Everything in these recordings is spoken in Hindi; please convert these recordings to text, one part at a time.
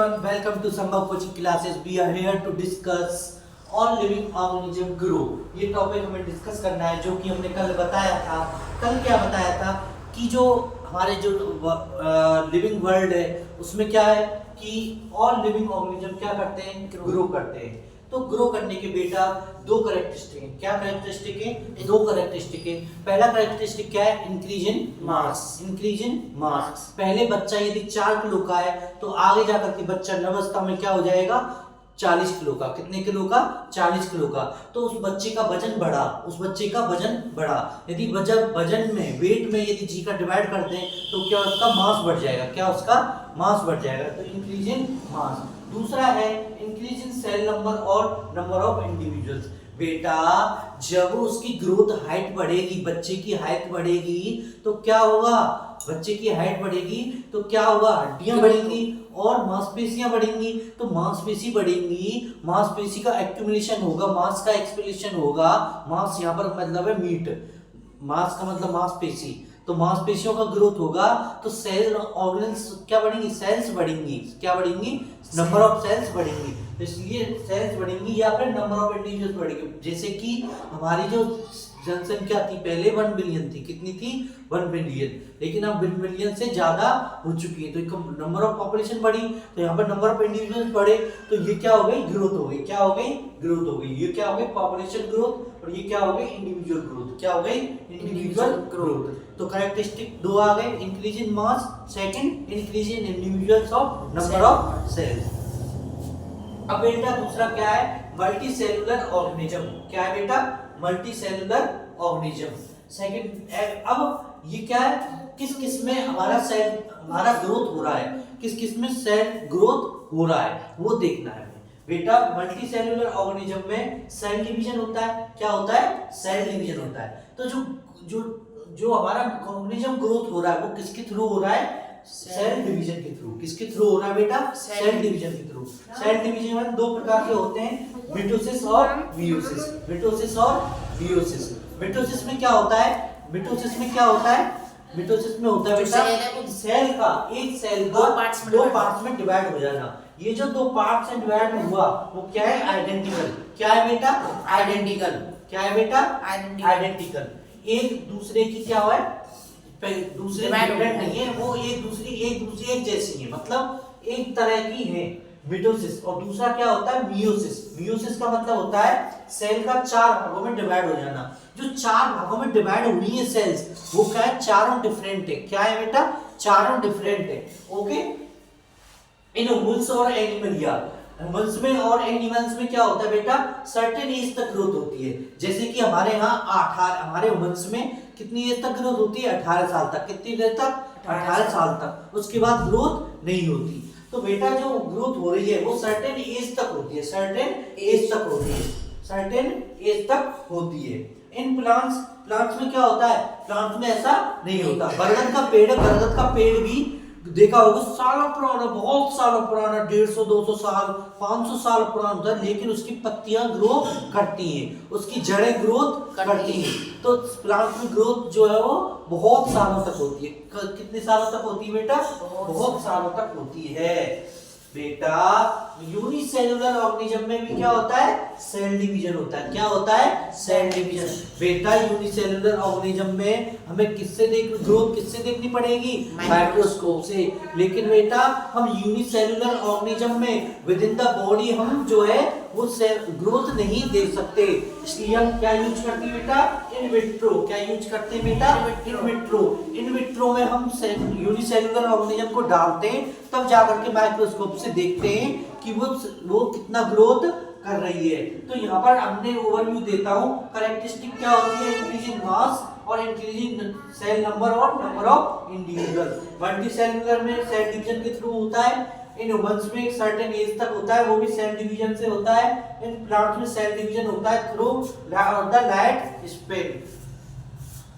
everyone, welcome to Sambhav coaching classes. We are here to discuss all living organism grow. ये टॉपिक हमें डिस्कस करना है जो कि हमने कल बताया था। कल क्या बताया था कि जो हमारे जो लिविंग वर्ल्ड है उसमें क्या है कि ऑल लिविंग ऑर्गेनिज्म क्या करते हैं, ग्रो करते हैं। तो ग्रो करने के बेटा दो कैरेक्टरिस्टिक हैं। क्या कैरेक्टरिस्टिक है? दो कैरेक्टरिस्टिक है। पहला कैरेक्टरिस्टिक क्या है? Increase in mass. Increase in mass. पहले बच्चा यदि 4 किलो का है तो आगे जाकर के बच्चा नवस्था में क्या हो जाएगा? 40 किलो का। कितने किलो का? 40 किलो का। तो उस बच्चे का वजन बढ़ा, उस बच्चे का वजन बढ़ा। यदि वजन में, वेट में यदि जी का डिवाइड करते हैं तो क्या उसका मास बढ़ जाएगा? क्या उसका मास बढ़ जाएगा? तो इंक्रीज इन मास। दूसरा है इंक्रीज इन सेल नंबर और नंबर ऑफ इंडिविजुअल्स। बेटा जब उसकी ग्रोथ हाइट बढ़ेगी, बच्चे की हाइट बढ़ेगी तो क्या होगा? बच्चे की हाइट बढ़ेगी तो क्या होगा? हड्डियां बढ़ेंगी और मांसपेशियां बढ़ेंगी। तो मांसपेशी बढ़ेंगी, मांसपेशी का एक्यूमुलेशन होगा, मास का एक्सपेलेशन होगा। मास यहाँ पर मतलब है मीट, मास का मतलब मांसपेशी। तो मांसपेशियों का ग्रोथ होगा तो सेल ऑर्गेन्स क्या बढ़ेंगी? सेल्स बढ़ेंगी। क्या बढ़ेंगी? नंबर ऑफ सेल्स बढ़ेंगी। इसलिए सेल्स बढ़ेंगी या फिर नंबर ऑफ इंडिविजुअल्स बढ़ेंगे। जैसे कि हमारी जो जनसंख्या थी पहले 1 बिलियन थी। कितनी थी? 1 बिलियन। लेकिन अब 1 बिलियन से ज्यादा हो चुकी है। तो नंबर ऑफ पॉपुलेशन बढ़ी तो यहाँ पर नंबर ऑफ इंडिविजुअल्स बढ़े तो ये क्या हो गई? ग्रोथ हो गई। क्या हो गई? ग्रोथ हो गई। ये क्या हो गई? Population growth. और ये क्या हो गई? Individual growth. क्या हो गई? Individual growth. तो कैरेक्टरिस्टिक दो आ गए, increase in mass, second increase in individuals of number of cells. अब बेटा दूसरा क्या है? Multi cellular organism. क्या है बेटा? Multi cellular organism. सेकंड, अब ये क्या है? किस किस में हमारा सेल, हमारा ग्रोथ हो रहा है, किस किस में सेल ग्रोथ हो रहा है वो देखना है बेटा। मल्टी सेलुलर ऑर्गेनिज्म में सेल डिवीजन होता है। क्या होता है? सेल डिवीजन होता है। तो जो जो जो हमारा ऑर्गेनिज्म ग्रोथ हो रहा है वो किसके थ्रू हो रहा है? सेल डिवीजन के थ्रू। किसके थ्रू हो रहा है बेटा? सेल डिवीजन के थ्रू। सेल डिवीजन में दो प्रकार के होते हैं, मिटोसिस और मियोसिस। मिटोसिस और मियोसिस। मिटोसिस में क्या होता है? मिटोसिस में क्या होता है? मिटोसिस में होता है बेटा सेल का, एक सेल का दो पार्ट्स में डिवाइड हो जाना। ये जो दो पार्ट्स में डिवाइड हुआ वो क्या है? आइडेंटिकल। क्या है बेटा? आइडेंटिकल। क्या है बेटा? आइडेंटिकल। एक दूसरे की क्या है? दूसरे डिफरेंट नहीं है, वो एक दूसरी एक जैसी है, मतलब एक तरह की है, मिटोसिस। और दूसरा क्या होता है? मियोसिस। मियोसिस का मतलब होता है सेल का 4 भागों में डिवाइड हो जाना। जो 4 भागों में डिवाइड हुई है सेल्स वो क्या है? चारों डिफरेंट है। क्या है बेटा? चारों डिफरेंट है। ओके। इन ह्यूमंस और एनिमलिया, ह्यूमंस में और एनिमल्स में क्या होता है बेटा? सर्टेन एज तक ग्रोथ होती है। जैसे कि हमारे यहाँ 18, हमारे ह्यूमंस में कितनी एज तक ग्रोथ होती है? 18 साल तक। कितनी देर तक? 18 साल तक। उसके बाद ग्रोथ नहीं होती। तो बेटा जो ग्रोथ हो रही है वो सर्टेन एज तक होती है। सर्टेन एज तक होती है। सर्टेन एज तक होती है। इन प्लांट्स, प्लांट्स में क्या होता है? प्लांट्स में ऐसा नहीं होता। बरगद का पेड़ है, बरगद का पेड़ भी देखा होगा सालों पुराना, बहुत सालों पुराना, 150 200 साल 500 साल पुराना होता है, लेकिन उसकी पत्तियां ग्रो करती हैं, उसकी जड़ें ग्रोथ करती हैं। तो प्लांट में ग्रोथ जो है वो बहुत सालों तक होती है। कितने सालों तक होती है बेटा? बहुत सालों तक होती है बेटा। यूनिसेलुलर ऑर्गेनिज्म में भी क्या होता है? सेल डिवीजन होता है। क्या होता है? Cell division. बेटा यूनिसेलुलर ऑर्गेनिज्म में हमें किससे ग्रोथ किससे देखनी पड़ेगी? माइक्रोस्कोप से। लेकिन बेटा हम यूनिसेलुलर ऑर्गेनिज्म में विद इन द बॉडी हम जो है वो ग्रोथ नहीं देख सकते। इसलिए हम क्या यूज करते हैं बेटा? In vitro. क्या यूज करते हैं बेटा? In vitro. इन विट्रो में हम यूनिसेलुलर ऑर्गेनिज्म को डालते हैं, तब जाकर के माइक्रोस्कोप से देखते हैं कि वो कितना ग्रोथ कर रही है। तो यहाँ पर हमने ओवरव्यू देता हूँ। कैरेक्टरिस्टिक क्या होती है? इंक्रीज इन मास और इंक्रीज इन सेल नंबर और number of individual. Multi cellular में सेल डिवीजन के थ्रू होता है। इन ह्यूमंस में एक सर्टेन एज तक होता है, वो भी सेल डिवीजन से होता है। इन प्लांट्स में सेल डिवीजन होता है थ्रू द लाइफ स्पेन।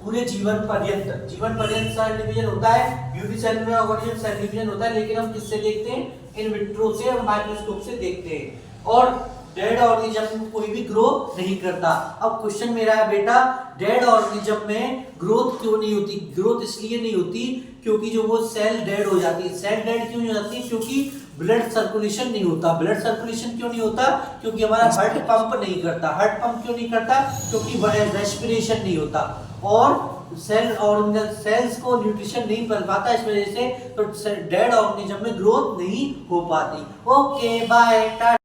पूरे जीवन पर्यंत, जीवन पर्यंत सेल डिवीजन होता है। यूनिसेलुलर ऑर्गेनिज्म सेल डिवीजन होता है, लेकिन हम किससे देखते हैं? इन विट्रो से और माइक्रोस्कोप से देखते हैं। और डेड ऑर्गेनिज्म कोई भी ग्रो नहीं करता। अब क्वेश्चन मेरा है बेटा, डेड ऑर्गेनिज्म में ग्रोथ क्यों नहीं होती? ग्रोथ इसलिए नहीं होती क्योंकि जो वो सेल डेड हो जाती है। सेल डेड क्यों हो जाती है? क्योंकि ब्लड सर्कुलेशन नहीं होता। ब्लड सर्कुलेशन क्यों नहीं होता? क्योंकि हमारा हार्ट पंप नहीं करता। हार्ट पंप क्यों नहीं करता? क्योंकि रेस्पिरेशन नहीं होता और सेल ऑर्गेनल सेल्स को न्यूट्रिशन नहीं मिल पाता, इस वजह से तो डेड ऑर्गेनिज्म में ग्रोथ नहीं हो पाती। Okay bye.